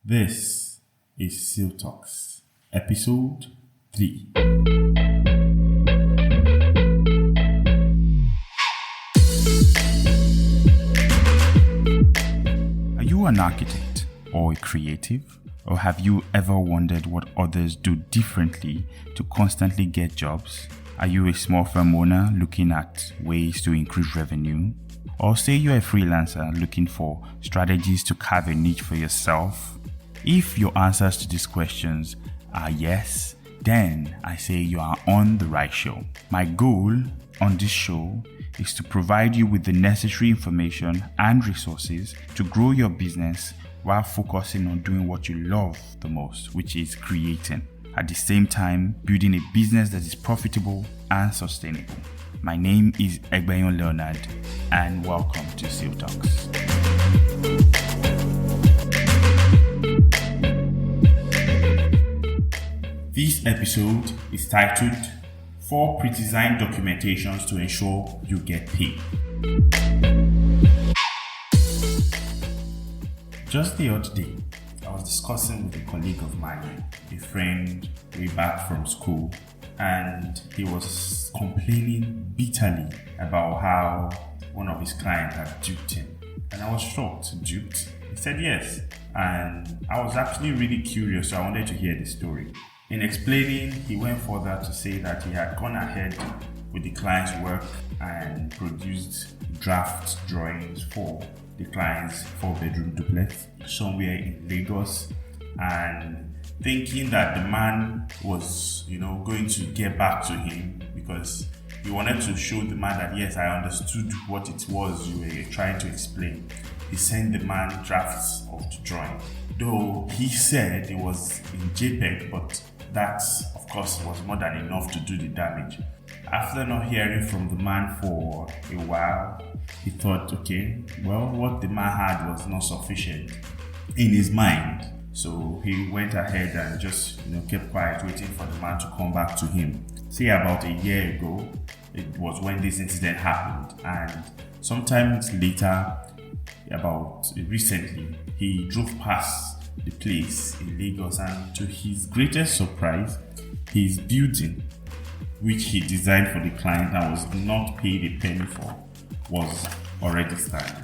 This is SILL Talks, episode 3. Are you an architect or a creative? Or have you ever wondered what others do differently to constantly get jobs? Are you a small firm owner looking at ways to increase revenue? Or say you're a freelancer looking for strategies to carve a niche for yourself? If your answers to these questions are yes, then I say you are on the right show. My goal on this show is to provide you with the necessary information and resources to grow your business while focusing on doing what you love the most, which is creating. At the same time, building a business that is profitable and sustainable. My name is Egbayon Leonard, and welcome to SILL Talks. This episode is titled 4 Pre-Designed Documentations to Ensure You Get Paid. Just the other day, I was discussing with a colleague of mine, a friend way back from school, and he was complaining bitterly about how one of his clients had duped him. And I was shocked. Duped? He said yes. And I was actually really curious, so I wanted to hear the story. In explaining, he went further to say that he had gone ahead with the client's work and produced draft drawings for the client's 4-bedroom duplex somewhere in Lagos, and thinking that the man was, going to get back to him because he wanted to show the man that yes, I understood what it was you were trying to explain. He sent the man drafts of the drawing, though he said it was in JPEG, but that, of course, was more than enough to do the damage. After not hearing from the man for a while, he thought, okay, well, what the man had was not sufficient in his mind. So he went ahead and just kept quiet, waiting for the man to come back to him. Say about a year ago, it was when this incident happened, and sometimes later, about recently, he drove past the place in Lagos, and to his greatest surprise, his building, which he designed for the client and was not paid a penny for, was already standing.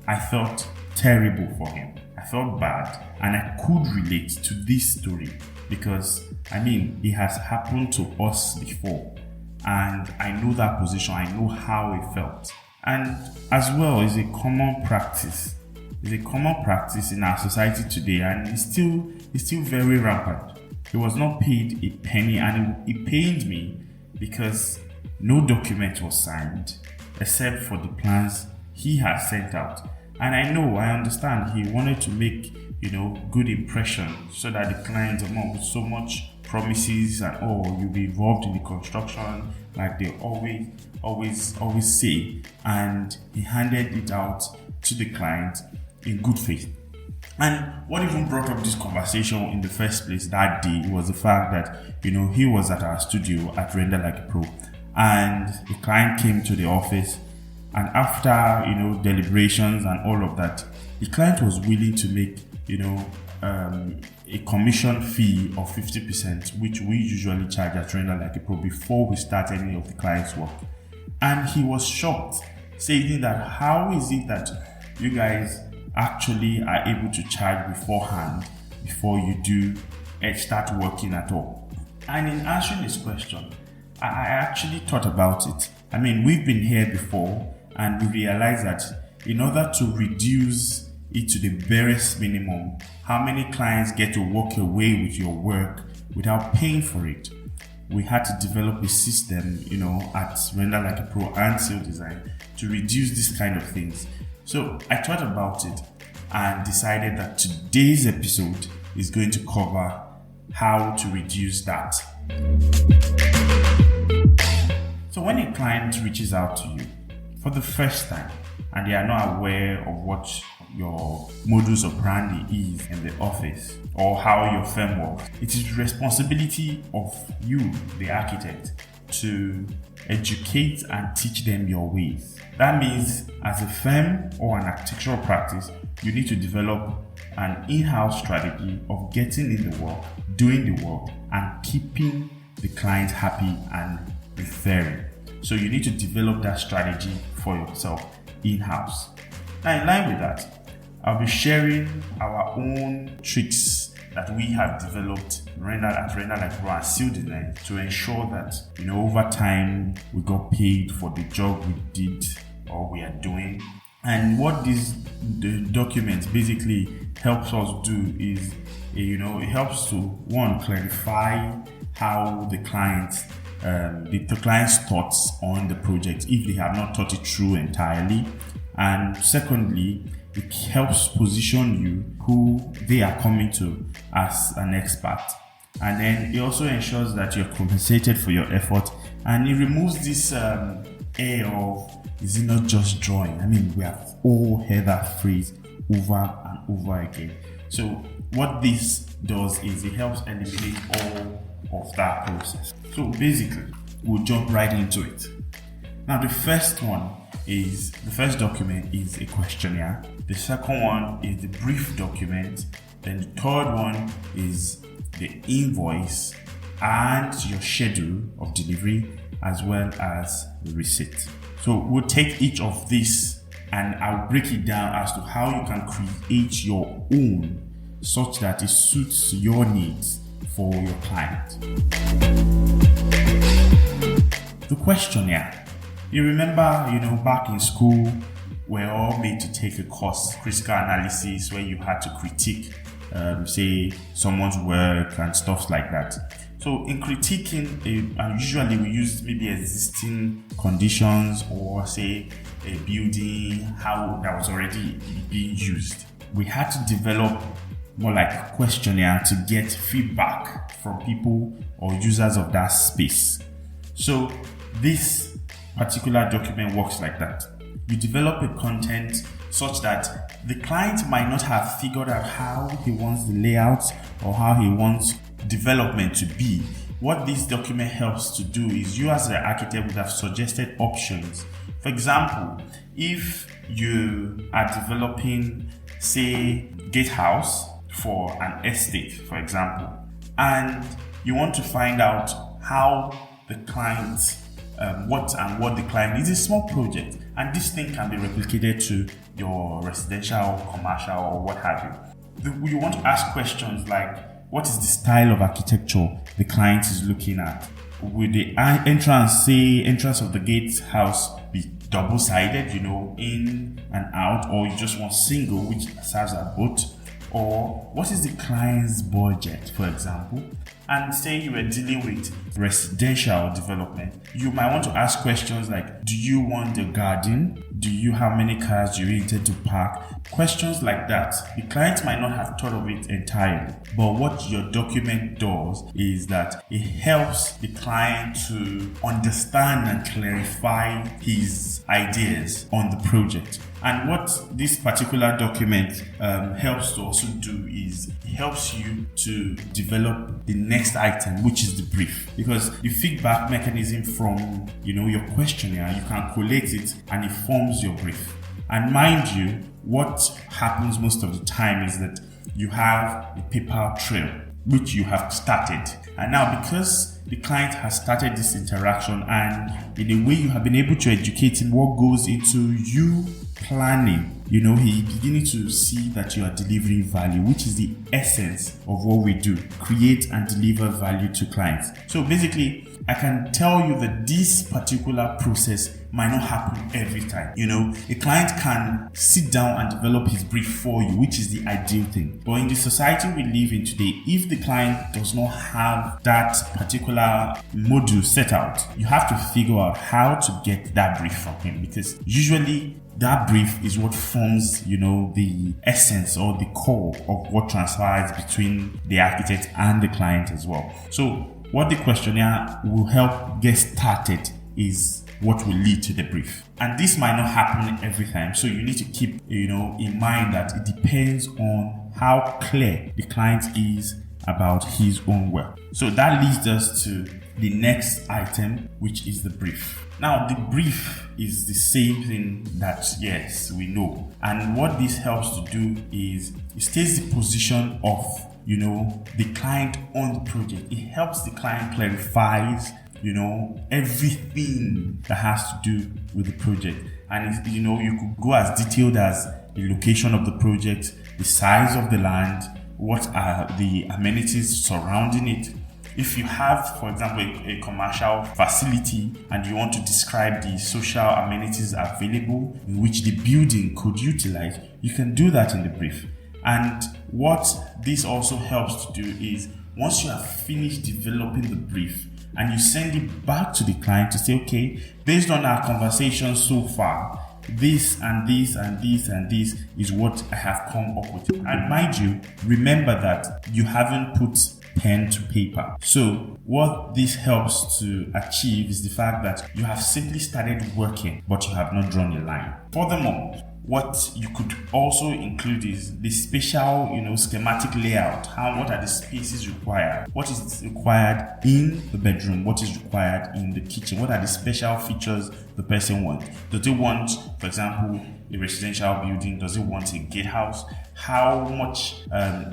I felt terrible for him. I felt bad, and I could relate to this story because it has happened to us before, and I know that position. I know how it felt, and as well, it's a common practice. It's a common practice in our society today, and it's still very rampant. He was not paid a penny, and it pained me because no document was signed except for the plans he had sent out. And I understand he wanted to make good impression so that the clients with so much promises and you'll be involved in the construction like they always say, and he handed it out to the client in good faith. And what even brought up this conversation in the first place that day was the fact that he was at our studio at Render Like a Pro, and the client came to the office, and after deliberations and all of that, the client was willing to make a commission fee of 50%, which we usually charge at Render Like a Pro before we start any of the client's work. And he was shocked, saying that how is it that you guys actually are able to charge beforehand before you do start working at all? And in answering this question, I actually thought about it. We've been here before, and we realized that in order to reduce it to the barest minimum, how many clients get to walk away with your work without paying for it? We had to develop a system, at Render Like a Pro and SILL Design to reduce this kind of things. So I thought about it and decided that today's episode is going to cover how to reduce that. So when a client reaches out to you for the first time and they are not aware of what your modus operandi is in the office or how your firm works, it is the responsibility of you, the architect, to educate and teach them your ways. That means as a firm or an architectural practice, you need to develop an in-house strategy of getting in the work, doing the work, and keeping the client happy and referring. So you need to develop that strategy for yourself in-house. Now, in line with that, I'll be sharing our own tricks that we have developed at Render Like Pro and SILL Design to ensure that, over time we got paid for the job we did or we are doing. And what the document basically helps us do is, it helps to, one, clarify how the client's thoughts on the project, if they have not thought it through entirely. And secondly, it helps position you who they are coming to as an expert. And then it also ensures that you're compensated for your effort, and it removes this air of, is it not just drawing? I mean, we have all heard that phrase over and over again. So what this does is it helps eliminate all of that process. So basically, we'll jump right into it. Now, the first document is a questionnaire. The second one is the brief document. Then the third one is the invoice and your schedule of delivery, as well as the receipt. So we'll take each of these and I'll break it down as to how you can create your own such that it suits your needs for your client. The questionnaire. You remember, back in school, we're all made to take a course, critical analysis, where you had to critique, say, someone's work and stuff like that. So in critiquing, and usually we use maybe existing conditions or say a building, how that was already being used. We had to develop more like a questionnaire to get feedback from people or users of that space. So this particular document works like that. You develop a content such that the client might not have figured out how he wants the layout or how he wants development to be. What this document helps to do is you as the architect would have suggested options. For example, if you are developing, say, gatehouse for an estate, for example, and you want to find out how the client what the client needs. It's a small project, and this thing can be replicated to your residential, commercial, or what have you. You want to ask questions like, what is the style of architecture the client is looking at? Will the entrance of the gatehouse be double-sided, in and out, or you just want single, which serves as both? Or what is the client's budget, for example? And say you were dealing with residential development, you might want to ask questions like, do you want a garden? How many cars do you intend to park? Questions like that. The client might not have thought of it entirely, but what your document does is that it helps the client to understand and clarify his ideas on the project. And what this particular document helps to also do is it helps you to develop the next item, which is the brief. Because the feedback mechanism from your questionnaire, you can collate it and it forms your brief. And mind you, what happens most of the time is that you have a paper trail, which you have started. And now, because the client has started this interaction and in a way you have been able to educate him what goes into you planning, he's beginning to see that you are delivering value, which is the essence of what we do, create and deliver value to clients. So basically, I can tell you that this particular process might not happen every time. A client can sit down and develop his brief for you, which is the ideal thing. But in the society we live in today, if the client does not have that particular module set out, you have to figure out how to get that brief from him, because usually that brief is what forms, the essence or the core of what transpires between the architect and the client as well. So what the questionnaire will help get started is what will lead to the brief. And this might not happen every time. So you need to keep, in mind that it depends on how clear the client is about his own work. So that leads us to the next item, which is the brief. Now, the brief is the same thing that, yes, we know. And what this helps to do is it states the position of, the client on the project. It helps the client clarifies, everything that has to do with the project. And, you could go as detailed as the location of the project, the size of the land, what are the amenities surrounding it. If you have, for example, a commercial facility and you want to describe the social amenities available in which the building could utilize, you can do that in the brief. And what this also helps to do is, once you have finished developing the brief and you send it back to the client to say, okay, based on our conversation so far, this and this and this and this is what I have come up with. And mind you, remember that you haven't put pen to paper. So what this helps to achieve is the fact that you have simply started working, but you have not drawn a line. Furthermore, what you could also include is the spatial, schematic layout. What are the spaces required? What is required in the bedroom? What is required in the kitchen? What are the special features the person wants? Does it want, for example, a residential building? Does it want a gatehouse? How much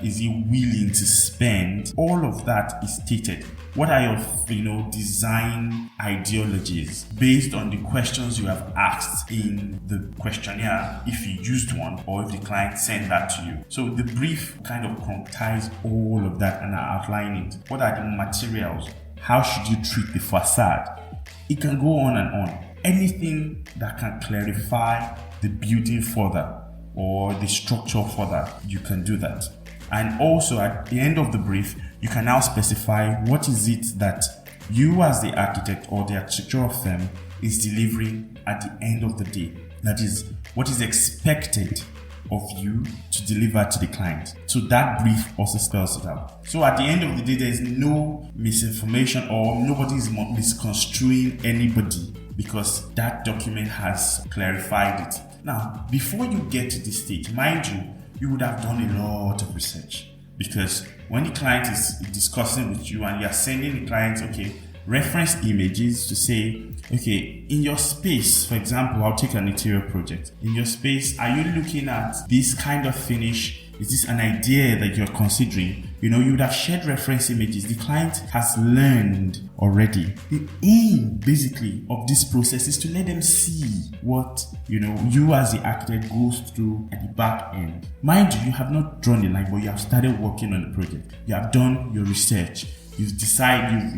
is he willing to spend? All of that is stated. What are your, design ideologies based on the questions you have asked in the questionnaire, if you used one or if the client sent that to you? So the brief kind of concretize all of that and outline it. What are the materials? How should you treat the facade? It can go on and on. Anything that can clarify the building further or the structure further, you can do that. And also at the end of the brief, you can now specify what is it that you as the architect or the architectural firm is delivering at the end of the day. That is, what is expected of you to deliver to the client. So that brief also spells it out. So at the end of the day, there is no misinformation or nobody is misconstruing anybody, because that document has clarified it. Now, before you get to this stage, mind you would have done a lot of research, because when the client is discussing with you and you are sending the client, reference images to say, in your space, for example, I'll take an interior project. In your space, are you looking at this kind of finish? Is this an idea that you're considering? You would have shared reference images. The client has learned already. The aim, basically, of this process is to let them see what, you as the architect goes through at the back end. Mind you have not drawn the line, but you have started working on the project. You have done your research. You've decided,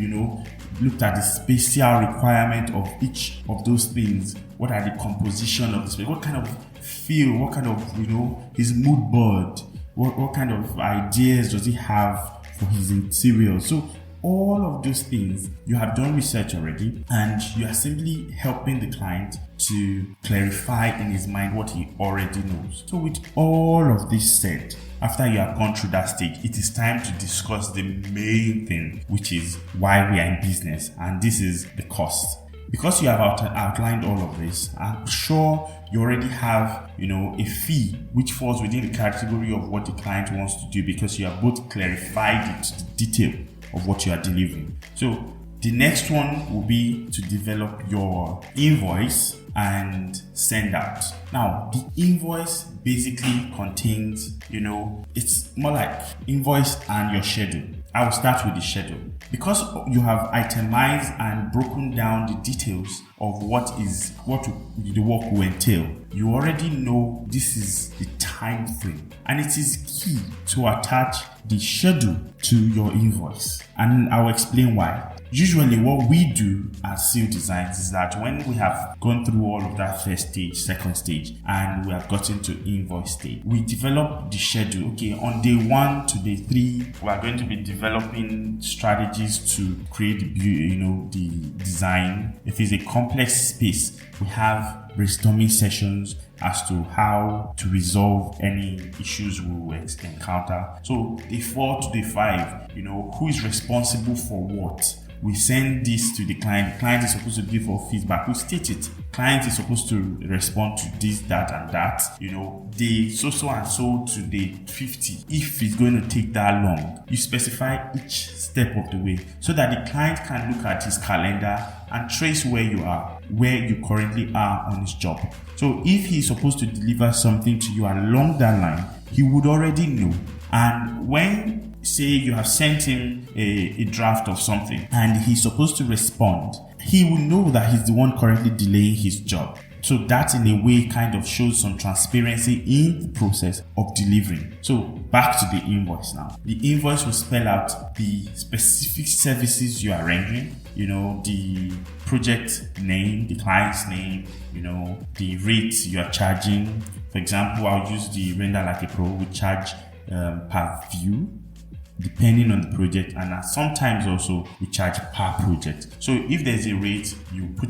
looked at the spatial requirement of each of those things. What are the composition of the space? What kind of feel? What kind of, his mood board? What kind of ideas does he have for his interior? So all of those things, you have done research already, and you are simply helping the client to clarify in his mind what he already knows. So with all of this said, after you have gone through that stage, it is time to discuss the main thing, which is why we are in business, and this is the cost. Because you have outlined all of this, I'm sure you already have, a fee which falls within the category of what the client wants to do, because you have both clarified it to the detail of what you are delivering. So the next one will be to develop your invoice and send out. Now, the invoice basically contains, it's more like invoice and your schedule. I will start with the schedule. Because you have itemized and broken down the details of what the work will entail, you already know this is the time frame. And it is key to attach the schedule to your invoice. And I'll explain why. Usually what we do as SILL Designs is that when we have gone through all of that first stage, second stage, and we have gotten to invoice stage, we develop the schedule. On day 1 to day 3, we are going to be developing strategies to create the design. If it's a complex space, we have brainstorming sessions as to how to resolve any issues we will encounter. So day 4 to day 5, who is responsible for what? we send this to the client. The client is supposed to give us feedback. We state it. Client is supposed to respond to this, that, and that. Day so and so to day 50. If it's going to take that long, you specify each step of the way so that the client can look at his calendar and trace where you currently are on his job. So if he's supposed to deliver something to you along that line, he would already know. And when, say, you have sent him a draft of something and he's supposed to respond, he will know that he's the one currently delaying his job. So that in a way kind of shows some transparency in the process of delivering. So back to the invoice now. The invoice will spell out the specific services you are rendering, the project name, the client's name, the rates you are charging. For example, I'll use the Render Like a Pro. We charge per view, depending on the project, and sometimes also we charge per project. So if there's a rate, you put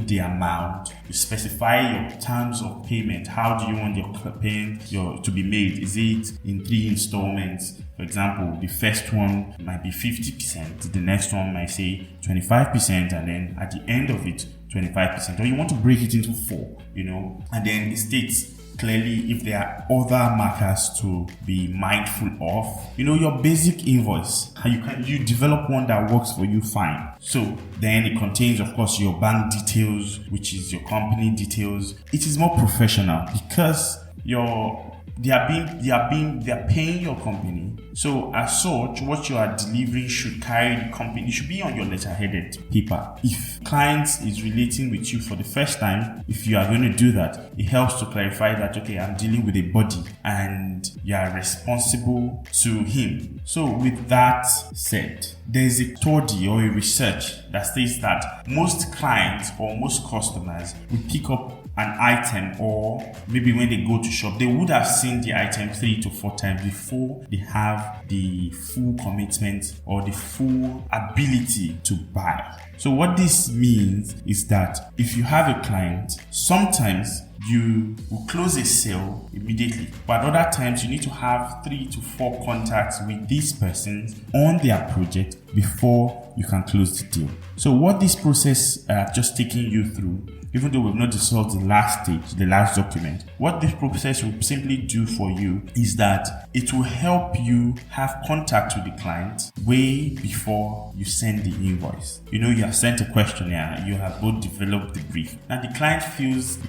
the amount, you specify your terms of payment. How do you want your payment to be made? Is it in 3 installments? For example, the first one might be 50%, the next one might say 25%, and then at the end of it, 25%. Or you want to break it into 4, and then it states clearly if there are other markers to be mindful of. Your basic invoice, you develop one that works for you, fine. So then it contains, of course, your bank details, which is your company details. It is more professional because they are paying your company. So as such, what you are delivering should carry the company. It should be on your letterheaded paper. If client is relating with you for the first time, if you are going to do that, it helps to clarify that, okay, I'm dealing with a body and you are responsible to him. So with that said, there's a study or a research that states that most clients or most customers will pick up an item, or maybe when they go to shop, they would have seen the item 3 to 4 times before they have the full commitment or the full ability to buy. So what this means is that if you have a client, sometimes you will close a sale immediately, but other times you need to have 3 to 4 contacts with these persons on their project before you can close the deal. So what this process just taking you through, even though we've not discussed the last stage, the last document, what this process will simply do for you is that it will help you have contact with the client way before you send the invoice. You have sent a questionnaire, you have both developed the brief. Now the client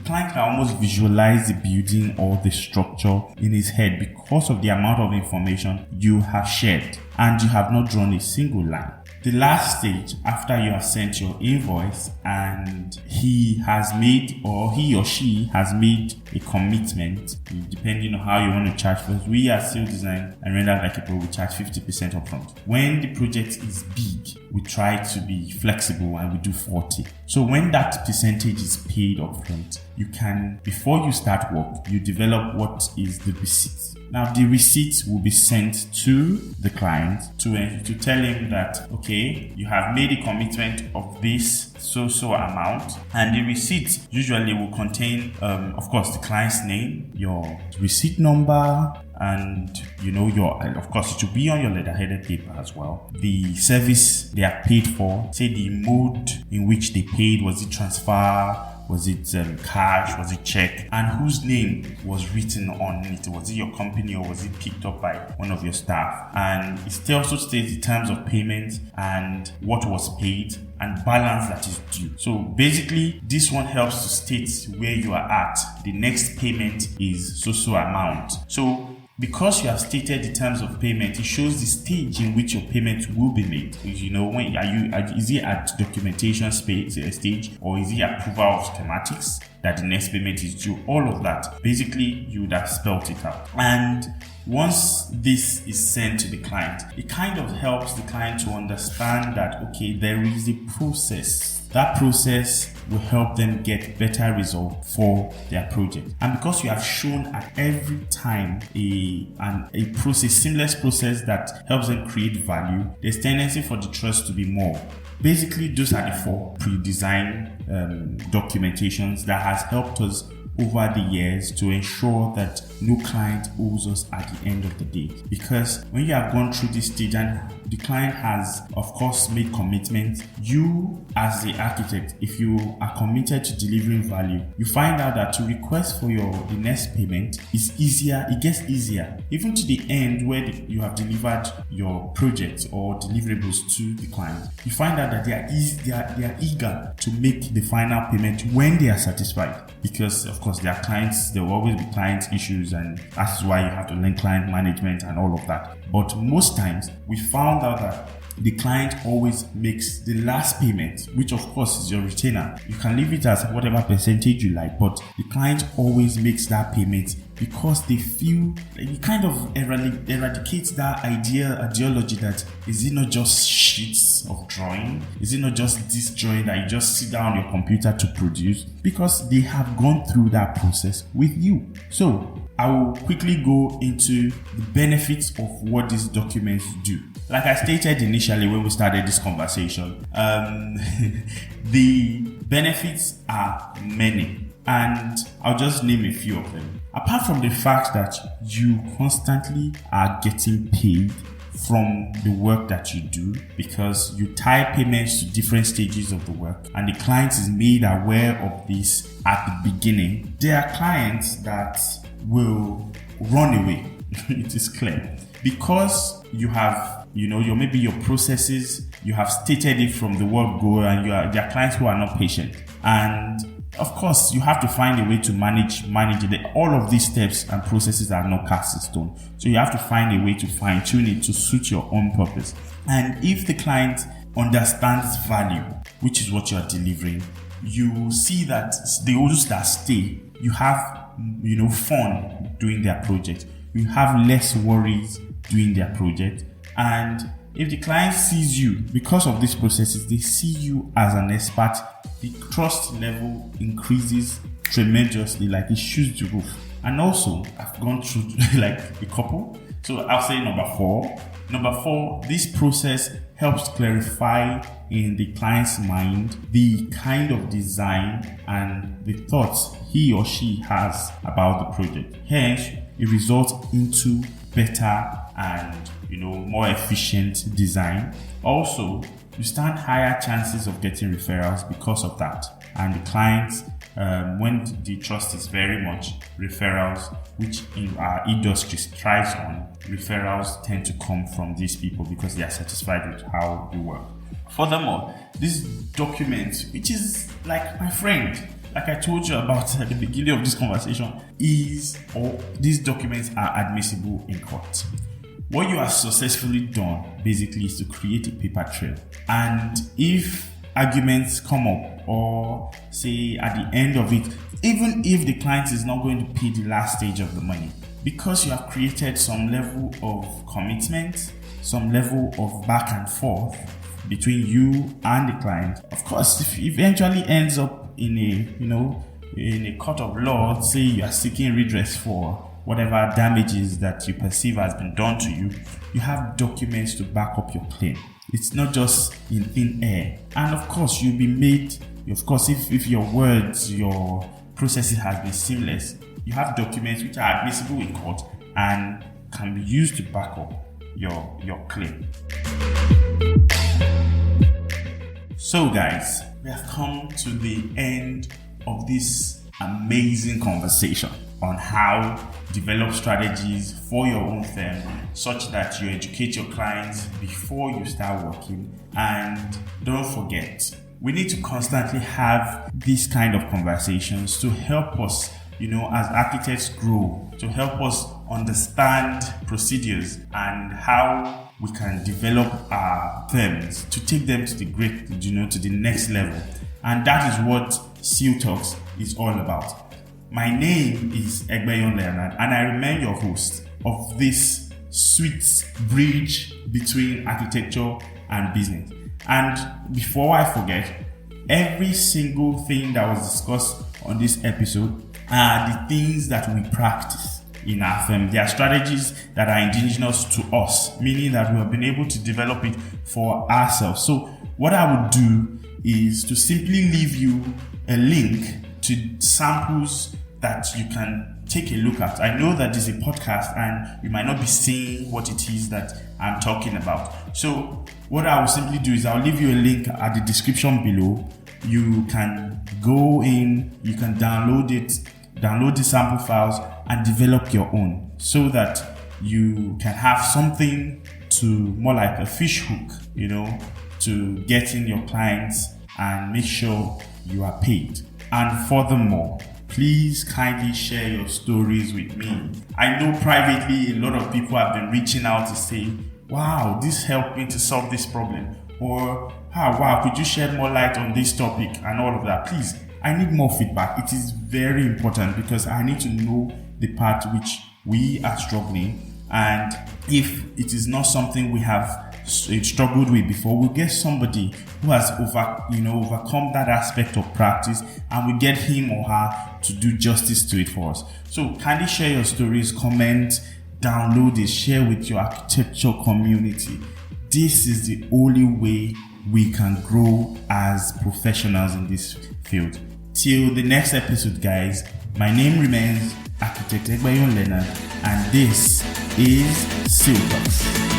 can almost visualize the building or the structure in his head because of the amount of information you have shared, and you have not drawn a single line. The last stage, after you have sent your invoice and he or she has made a commitment, depending on how you want to charge for it. We at SILL Design and Render Like a Pro, we charge 50% upfront. When the project is big, we try to be flexible and we do 40%. So when that percentage is paid upfront, you can, before you start work, you develop what is the receipt. Now the receipt will be sent to the client to tell him that, okay, you have made a commitment of this so amount, and the receipt usually will contain, of course, the client's name, your receipt number, and of course it will be on your letterheaded paper as well. The service they are paid for, say the mode in which they paid, was it transfer, was it cash, was it check, and whose name was written on it. Was it your company or was it picked up by one of your staff? And it also states the terms of payment and what was paid and balance that is due. So basically, this one helps to state where you are at. The next payment is so amount. So because you have stated the terms of payment, it shows the stage in which your payment will be made. Is it at documentation stage, or is it approval of schematics that the next payment is due? All of that, basically, you would have spelled it out. And once this is sent to the client, it kind of helps the client to understand that, okay, there is a process. That process will help them get better results for their project. And because you have shown at every time a seamless process that helps them create value, there's tendency for the trust to be more. Basically, those are the 4 pre-designed documentations that has helped us over the years to ensure that no client owes us at the end of the day. Because when you have gone through this stage, and the client has, of course, made commitment, you as the architect, if you are committed to delivering value, you find out that to request for the next payment is easier. It gets easier, even to the end where you have delivered your project or deliverables to the client. You find out that they are eager to make the final payment when they are satisfied, because of course there will always be client issues, and that's why you have to learn client management and all of that. But most times we found out that the client always makes the last payment, which of course is your retainer. You can leave it as whatever percentage you like, but the client always makes that payment because they feel like it kind of eradicates that ideology that is it not just sheets of drawing? Is it not just this drawing that you just sit down on your computer to produce? Because they have gone through that process with you. So I will quickly go into the benefits of what these documents do. Like I stated initially when we started this conversation, the benefits are many, and I'll just name a few of them. Apart from the fact that you constantly are getting paid from the work that you do, because you tie payments to different stages of the work, and the client is made aware of this at the beginning. There are clients that will run away. It is clear, because you have your processes, you have stated it from the word go, and there are clients who are not patient, and of course you have to find a way to manage it. All of these steps and processes are not cast in stone, so you have to find a way to fine tune it to suit your own purpose. And if the client understands value, which is what you are delivering, you see that the those that stay, you have fun doing their project, you have less worries doing their project. And if the client sees you, because of these processes, they see you as an expert, the trust level increases tremendously, like it shoots the roof. And also, I've gone through like a couple. So I'll say number four, this process helps clarify in the client's mind the kind of design and the thoughts he or she has about the project. Hence, it results into better and more efficient design. Also, you stand higher chances of getting referrals because of that. And the clients, when the trust is very much referrals, which in our industry thrives on, referrals tend to come from these people because they are satisfied with how you work. Furthermore, this document, which is like my friend, like I told you about at the beginning of this conversation, these documents are admissible in court. What you have successfully done basically is to create a paper trail. And if arguments come up, or say at the end of it, even if the client is not going to pay the last stage of the money, because you have created some level of commitment, some level of back and forth between you and the client, of course, if it eventually ends up in a court of law, say you are seeking redress for whatever damages that you perceive has been done to you, you have documents to back up your claim. It's not just in thin air. And of course, you'll be made, if your words, your processes have been seamless, you have documents which are admissible in court and can be used to back up your claim. So guys, we have come to the end of this amazing conversation on how to develop strategies for your own firm such that you educate your clients before you start working. And don't forget, we need to constantly have these kind of conversations to help us, as architects grow, to help us understand procedures and how we can develop our firms to take them to the to the next level. And that is what SILL Talks is all about. My name is Egbeyon Leonard, and I remain your host of this sweet bridge between architecture and business. And before I forget, every single thing that was discussed on this episode are the things that we practice in our firm. They are strategies that are indigenous to us, meaning that we have been able to develop it for ourselves. So what I would do is to simply leave you a link to samples that you can take a look at. I know that this is a podcast and you might not be seeing what it is that I'm talking about. So what I will simply do is I'll leave you a link at the description below. You can go in, you can download the sample files and develop your own so that you can have something to more like a fish hook, to get in your clients and make sure you are paid. And furthermore, please kindly share your stories with me. I know privately a lot of people have been reaching out to say, wow, this helped me to solve this problem. Or, wow, could you shed more light on this topic and all of that? Please, I need more feedback. It is very important because I need to know the part which we are struggling. And if it is not something we have struggled with before, we'll get somebody who has overcome that aspect of practice, and we get him or her to do justice to it for us. So kindly share your stories, comment, download it, share with your architecture community. This is the only way we can grow as professionals in this field. Till the next episode, guys, my name remains Architect Egbayon Leonard, and this is SILL Talks.